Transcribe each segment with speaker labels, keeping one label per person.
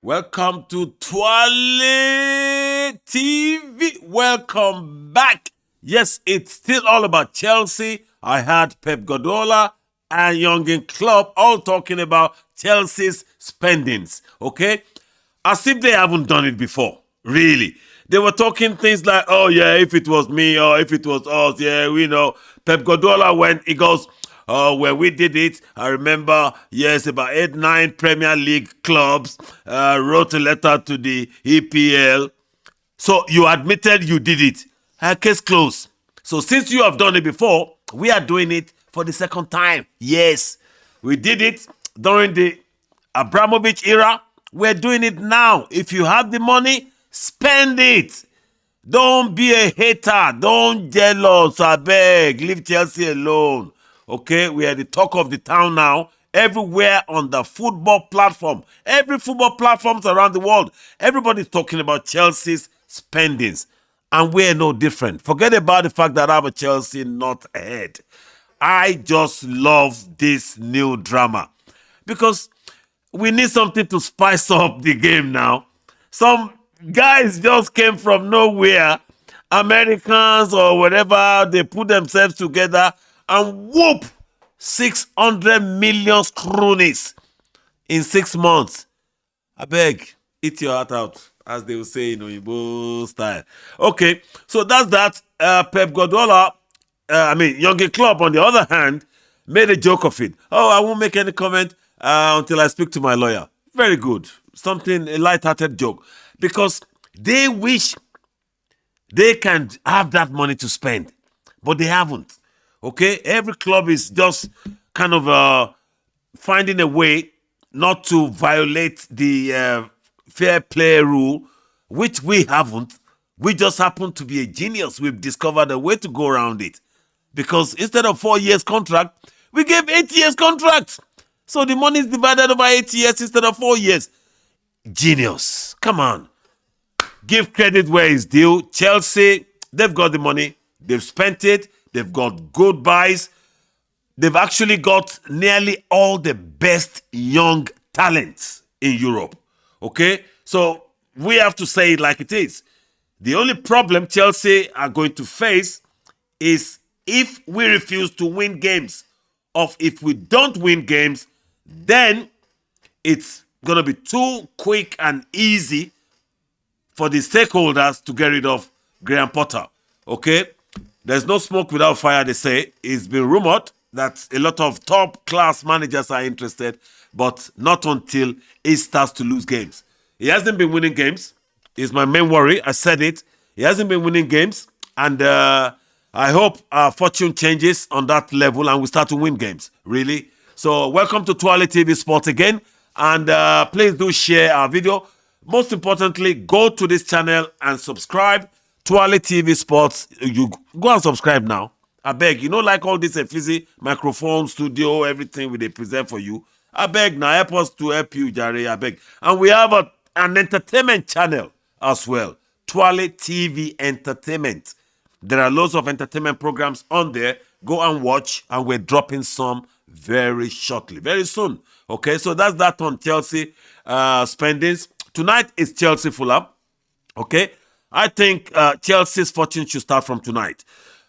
Speaker 1: Welcome to Twale TV. Welcome back. Yes, it's still all about Chelsea. I had Pep Guardiola and Jurgen Klopp all talking about Chelsea's spendings. Okay, as if they haven't done it before. Really, they were talking things like, "Oh yeah, if it was me or if it was us, yeah, we know." Pep Guardiola went. He goes, "Oh, when we did it, I remember, yes, about 8, 9 Premier League clubs wrote a letter to the EPL. So you admitted you did it. Case closed. So since you have done it before, we are doing it for the second time. Yes, we did it during the Abramovich era. We're doing it now. If you have the money, spend it. Don't be a hater. Don't jealous. I beg. Leave Chelsea alone. Okay, we are the talk of the town now. Everywhere on the football platform. Every football platforms around the world. Everybody's talking about Chelsea's spendings. And we're no different. Forget about the fact that I have a Chelsea not ahead. I just love this new drama. Because we need something to spice up the game now. Some guys just came from nowhere, Americans or whatever, they put themselves together and whoop, 600 million cronies in 6 months. I beg, eat your heart out, as they will say in Oyibo style. Okay, so that's that. Pep Guardiola, Jurgen Klopp, on the other hand, made a joke of it. Oh, I won't make any comment until I speak to my lawyer. Very good. Something, a light-hearted joke. Because they wish they can have that money to spend, but they haven't. Okay? Every club is just kind of finding a way not to violate the fair play rule, which we haven't. We just happen to be a genius. We've discovered a way to go around it. Because instead of 4 years contract, we gave 8 years contract. So the money is divided over 8 years instead of 4 years. Genius. Come on. Give credit where it's due. Chelsea, they've got the money. They've spent it. They've got good buys. They've actually got nearly all the best young talents in Europe. Okay? So we have to say it like it is. The only problem Chelsea are going to face is if we refuse to win games. If we don't win games, then it's going to be too quick and easy for the stakeholders to get rid of Graham Potter. Okay? There's no smoke without fire, they say. It's been rumored that a lot of top-class managers are interested, but not until he starts to lose games. He hasn't been winning games. It's my main worry. I said it. He hasn't been winning games, and I hope our fortune changes on that level and we start to win games, really. So welcome to Twale TV Sports again, and please do share our video. Most importantly, go to this channel and subscribe. Twale TV Sports. You go and subscribe now. I beg. You know, like all this fizzy microphone, studio, everything they present for you. I beg now. Help us to help you, Jare. I beg. And we have an entertainment channel as well. Twale TV Entertainment. There are loads of entertainment programs on there. Go and watch, and we're dropping some very shortly, very soon. Okay, so that's that on Chelsea spendings. Tonight is Chelsea Fulham. Okay, I think Chelsea's fortune should start from tonight.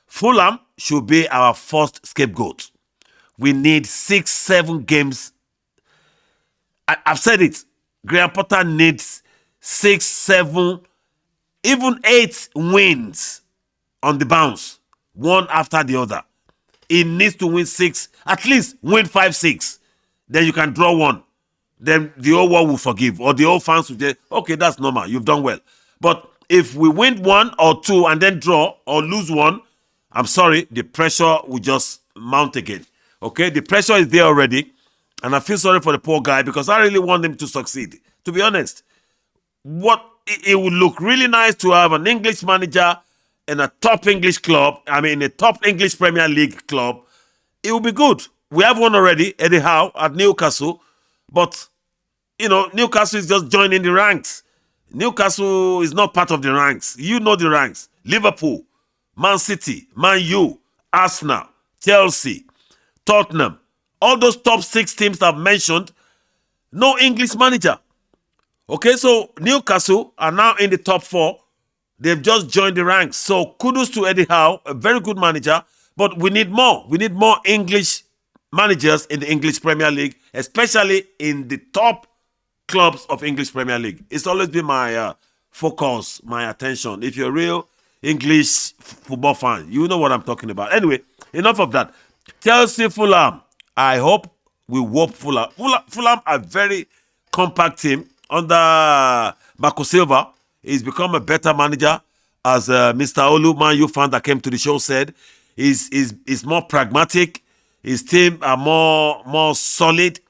Speaker 1: Fulham should be our first scapegoat. We need 6, 7 games. I've said it. Graham Potter needs 6, 7, even 8 wins on the bounce, one after the other. He needs to win 6, at least win 5, 6. Then you can draw 1. Then the whole world will forgive, or the old fans will say, okay, that's normal, you've done well. But if we win 1 or 2 and then draw or lose 1, I'm sorry, the pressure will just mount again. Okay, the pressure is there already, and I feel sorry for the poor guy because I really want him to succeed. To be honest, it would look really nice to have an English manager in a top English club, a top English Premier League club. It would be good. We have one already, Eddie Howe, at Newcastle, but Newcastle is just joining the ranks. Newcastle is not part of the ranks. You know the ranks. Liverpool, Man City, Man U, Arsenal, Chelsea, Tottenham, all those top 6 teams I've mentioned, no English manager. Okay, so Newcastle are now in the top 4. They've just joined the ranks. So kudos to Eddie Howe, a very good manager. But we need more. We need more English managers in the English Premier League, especially in the top clubs of English Premier League. It's always been my focus, my attention. If you're a real English football fan, you know what I'm talking about. Anyway, enough of that. Chelsea, Fulham. I hope we whoop Fulham. Fulham are very compact team under Marco Silva. He's become a better manager, as Mr. Olu, Man U fan that came to the show, said. He's more pragmatic. His team are more solid,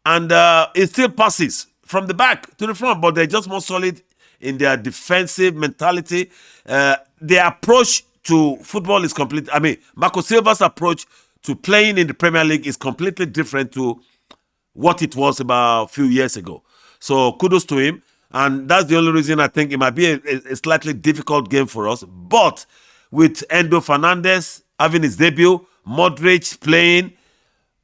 Speaker 1: and it still passes from the back to the front, but they're just more solid in their defensive mentality. Their approach to football is complete. I mean, Marco Silva's approach to playing in the Premier League is completely different to what it was about a few years ago. So kudos to him. And that's the only reason I think it might be a slightly difficult game for us. But with Endo Fernandez having his debut, Modric playing,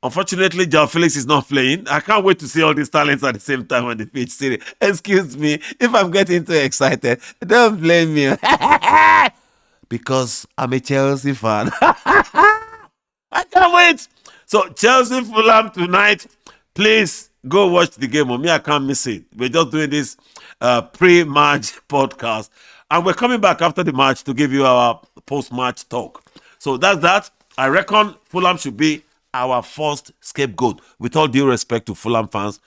Speaker 1: unfortunately, João Felix is not playing. I can't wait to see all these talents at the same time on the pitch. Excuse me, if I'm getting too excited, don't blame me. Because I'm a Chelsea fan. I can't wait. So Chelsea Fulham tonight. Please go watch the game. Me, I can't miss it. We're just doing this pre-match podcast. And we're coming back after the match to give you our post-match talk. So that's that. I reckon Fulham should be our first scapegoat. With all due respect to Fulham fans,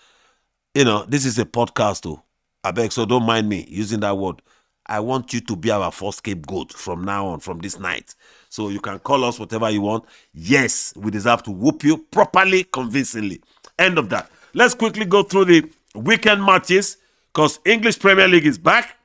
Speaker 1: you know, this is a podcast too. I beg, so don't mind me using that word. I want you to be our first scapegoat from now on, from this night. So you can call us whatever you want. Yes, we deserve to whoop you properly, convincingly. End of that. Let's quickly go through the weekend matches because English Premier League is back.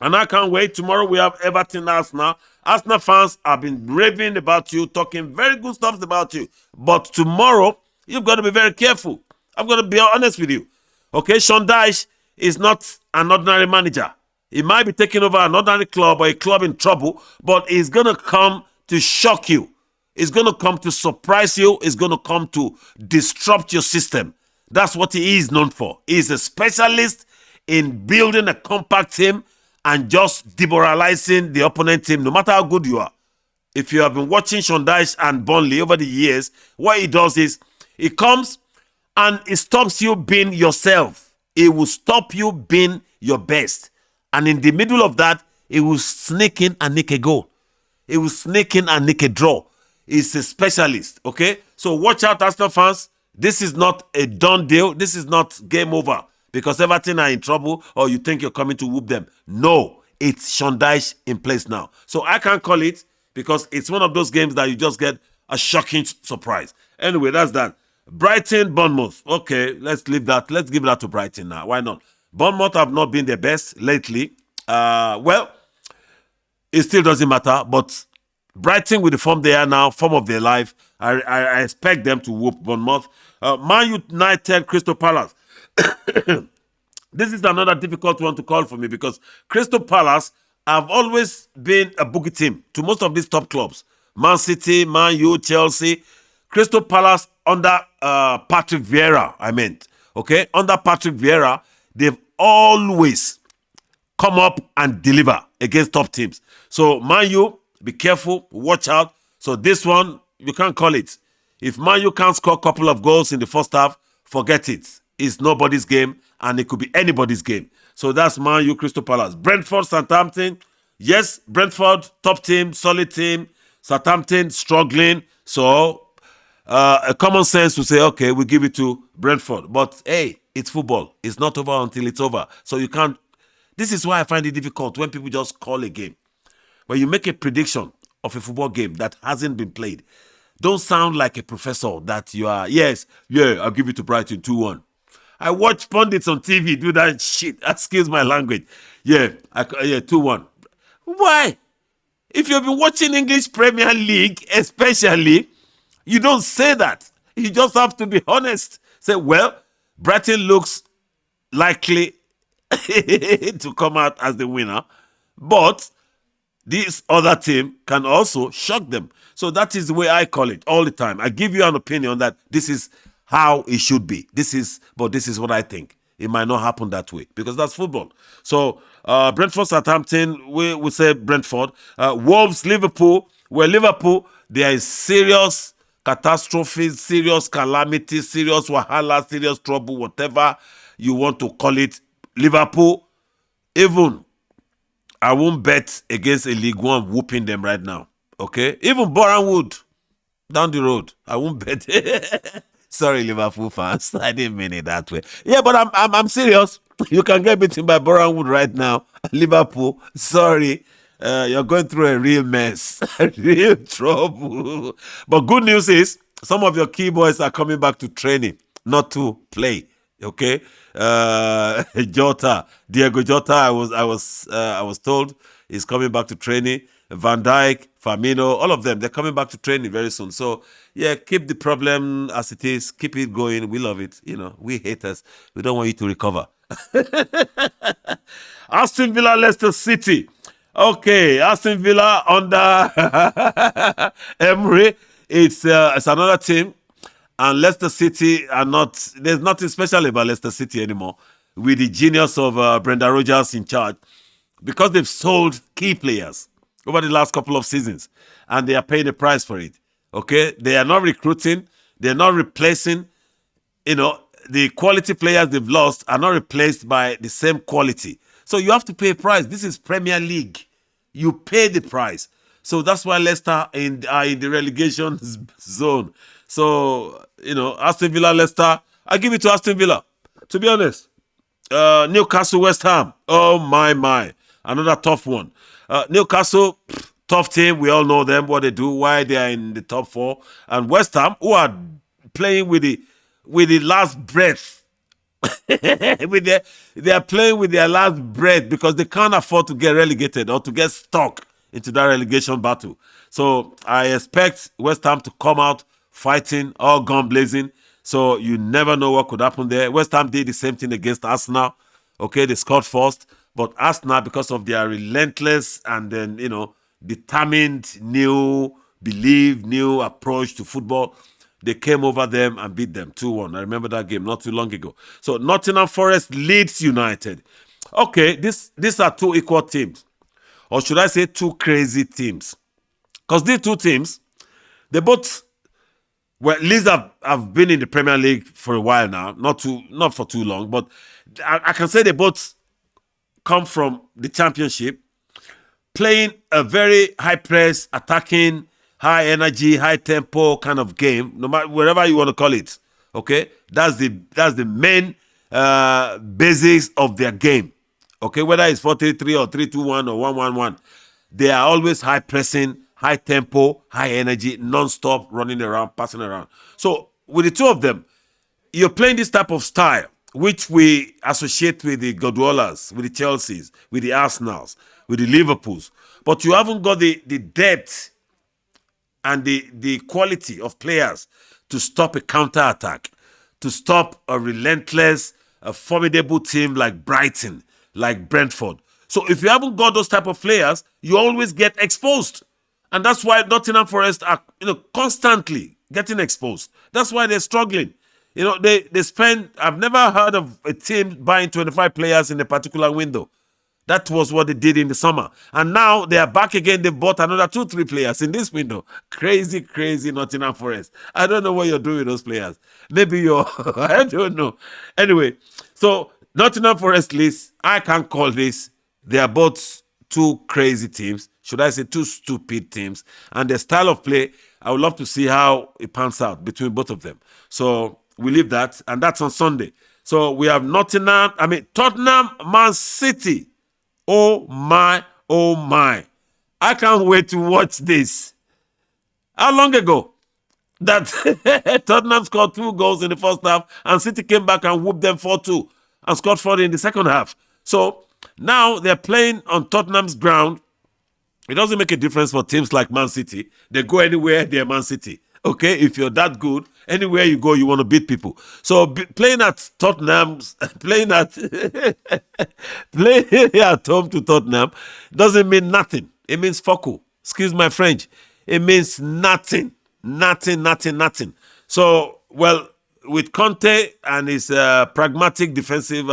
Speaker 1: And I can't wait. Tomorrow we have Everton Arsenal. Arsenal fans have been raving about you, talking very good stuff about you. But tomorrow, you've got to be very careful. I'm going to be honest with you. Okay, Sean Dyche is not an ordinary manager. He might be taking over an ordinary club or a club in trouble, but he's going to come to shock you. It's going to come to surprise you. It's going to come to disrupt your system. That's what he is known for. He's a specialist in building a compact team and just demoralizing the opponent team, no matter how good you are. If you have been watching Sean Dyche and Burnley over the years, what he does is he comes and he stops you being yourself. He will stop you being your best. And in the middle of that, he will sneak in and nick a goal. He will sneak in and nick a draw. He's a specialist, okay? So watch out, Arsenal fans. This is not a done deal. This is not game over because Everton are in trouble or you think you're coming to whoop them. No, it's Sean Dyche in place now. So I can't call it because it's one of those games that you just get a shocking surprise. Anyway, that's that. Brighton, Bournemouth. Okay, let's leave that. Let's give that to Brighton now. Why not? Bournemouth have not been the best lately. Well, it still doesn't matter, but Brighton with the form they are now, form of their life, I expect them to whoop Bournemouth. Man United, Crystal Palace. This is another difficult one to call for me because Crystal Palace have always been a boogie team to most of these top clubs. Man City, Man U, Chelsea. Crystal Palace under Patrick Vieira, I meant. Okay? Under Patrick Vieira, they've always come up and deliver against top teams. So Man U, be careful, watch out. So this one, you can't call it. If Man U can't score a couple of goals in the first half, forget it. It's nobody's game and it could be anybody's game. So that's Man U, Crystal Palace. Brentford, Southampton. Yes, Brentford, top team, solid team. Southampton, struggling. So a common sense to say, okay, we give it to Brentford. But hey, it's football. It's not over until it's over. So you can't. This is why I find it difficult when people just call a game. When you make a prediction of a football game that hasn't been played, don't sound like a professor that you are, yes, yeah, I'll give it to Brighton 2-1. I watch pundits on TV do that shit. Excuse my language. Yeah, 2-1. Why? If you've been watching English Premier League, especially, you don't say that. You just have to be honest. Say, well, Brighton looks likely to come out as the winner, but this other team can also shock them. So that is the way I call it all the time. I give you an opinion that this is how it should be. But this is what I think. It might not happen that way because that's football. So Brentford, Southampton, we say Brentford. Wolves, Liverpool. Well, Liverpool, there is serious catastrophes, serious calamity, serious wahala, serious trouble, whatever you want to call it. Liverpool, even I won't bet against a League One whooping them right now. Okay? Even Bournemouth down the road, I won't bet. Sorry, Liverpool fans. I didn't mean it that way. Yeah, but I'm serious. You can get beaten by Bournemouth right now. Liverpool, sorry. You're going through a real mess, real trouble. But good news is some of your key boys are coming back to training, not to play. Okay, Jota, Diego Jota. I was told is coming back to training. Van Dijk, Firmino, all of them, they're coming back to training very soon. So yeah, keep the problem as it is. Keep it going. We love it. You know, we haters. We don't want you to recover. Aston Villa, Leicester City. Okay, Aston Villa under Emery. It's another team, and Leicester City are not. There's nothing special about Leicester City anymore. With the genius of Brendan Rodgers in charge, because they've sold key players over the last couple of seasons, and they are paying the price for it. Okay, they are not recruiting. They're not replacing. You know, the quality players they've lost are not replaced by the same quality. So you have to pay a price. This is Premier League. You pay the price. So that's why Leicester are in the relegation zone. So, you know, Aston Villa, Leicester, I give it to Aston Villa, to be honest. Newcastle, West Ham. Oh, my. Another tough one. Newcastle, tough team. We all know them, what they do, why they are in the top four. And West Ham, who are playing with the last breath. They are playing with their last breath because they can't afford to get relegated or to get stuck into that relegation battle. So I expect West Ham to come out fighting, all gun blazing. So you never know what could happen there. West Ham did the same thing against Arsenal. Okay, they scored first, but Arsenal, because of their relentless and then determined new approach to football, they came over them and beat them 2-1. I remember that game not too long ago. So Nottingham Forest, Leeds United. Okay, these are two equal teams. Or should I say two crazy teams? Because these two teams, they both, well, Leeds have been in the Premier League for a while now. Not for too long, but I can say they both come from the Championship, playing a very high press, attacking, high energy, high tempo kind of game, no matter wherever you want to call it. Okay, that's the main basics of their game. Okay, whether it's 4-3-3 or 3-2-1 or 1-1-1, they are always high pressing, high tempo, high energy, non-stop running around, passing around. So with the two of them, you're playing this type of style, which we associate with the Guardiolas, with the Chelseas, with the Arsenals, with the Liverpools, but you haven't got the depth and the quality of players to stop a counter-attack, to stop a relentless, a formidable team like Brighton, like Brentford. So if you haven't got those type of players, you always get exposed. And that's why Nottingham Forest are constantly getting exposed. That's why they're struggling. They spend, I've never heard of a team buying 25 players in a particular window. That was what they did in the summer. And now they are back again. They've bought another 2-3 players in this window. Crazy Nottingham Forest. I don't know what you're doing with those players. Maybe you're, I don't know. Anyway, so Nottingham Forest list, I can't call this. They are both two crazy teams. Should I say two stupid teams? And their style of play, I would love to see how it pans out between both of them. So we leave that. And that's on Sunday. So we have Tottenham, Man City. Oh my. I can't wait to watch this. How long ago that Tottenham scored 2 goals in the first half and City came back and whooped them 4-2 and scored 4 in the second half. So now they're playing on Tottenham's ground. It doesn't make a difference for teams like Man City. They go anywhere, they're Man City. Okay, if you're that good, anywhere you go, you want to beat people. So playing at Tottenham's, playing at home to Tottenham doesn't mean nothing. It means foku. Excuse my French. It means nothing. Nothing, nothing, nothing. So, well, with Conte and his pragmatic defensive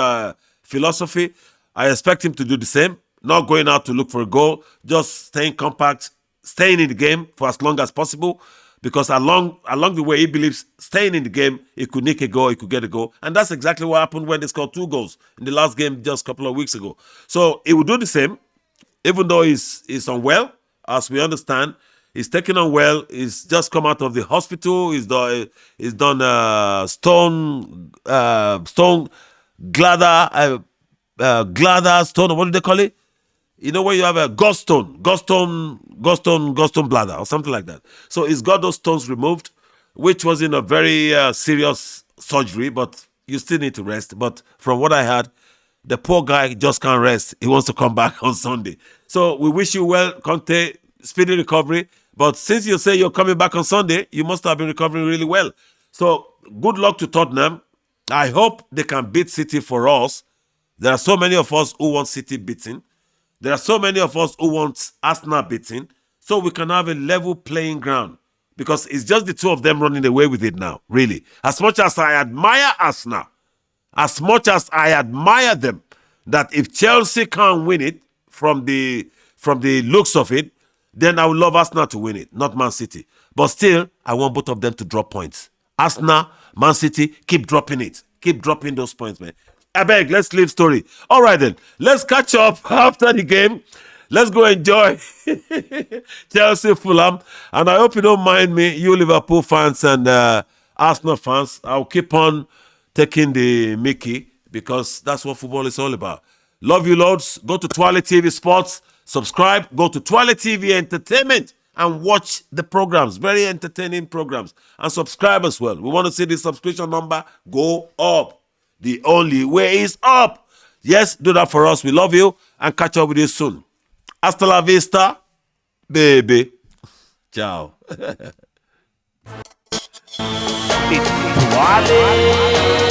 Speaker 1: philosophy, I expect him to do the same. Not going out to look for a goal, just staying compact, staying in the game for as long as possible. Because along the way, he believes staying in the game, he could nick a goal, he could get a goal. And that's exactly what happened when they scored 2 goals in the last game just a couple of weeks ago. So he will do the same, even though he's unwell, as we understand. He's taken on well. He's just come out of the hospital. He's done stone gladder stone. What do they call it? You know, when you have a gallstone bladder or something like that. So he's got those stones removed, which was in a very serious surgery, but you still need to rest. But from what I heard, the poor guy just can't rest. He wants to come back on Sunday. So we wish you well, Conte, speedy recovery. But since you say you're coming back on Sunday, you must have been recovering really well. So good luck to Tottenham. I hope they can beat City for us. There are so many of us who want City beaten. There are so many of us who want Arsenal beaten, so we can have a level playing ground, because it's just the two of them running away with it now, really. As much as I admire Arsenal, as much as I admire them, that if Chelsea can't win it from the looks of it, then I would love Arsenal to win it, not Man City. But still, I want both of them to drop points. Arsenal, Man City, keep dropping it. Keep dropping those points, man. I beg, let's leave story. All right, then. Let's catch up after the game. Let's go enjoy Chelsea Fulham. And I hope you don't mind me, you Liverpool fans and Arsenal fans. I'll keep on taking the Mickey, because that's what football is all about. Love you, loads. Go to Twilight TV Sports. Subscribe. Go to Twilight TV Entertainment and watch the programs. Very entertaining programs. And subscribe as well. We want to see the subscription number go up. The only way is up. Yes, do that for us. We love you and catch up with you soon. Hasta la vista, baby. Ciao.
Speaker 2: It's Wale.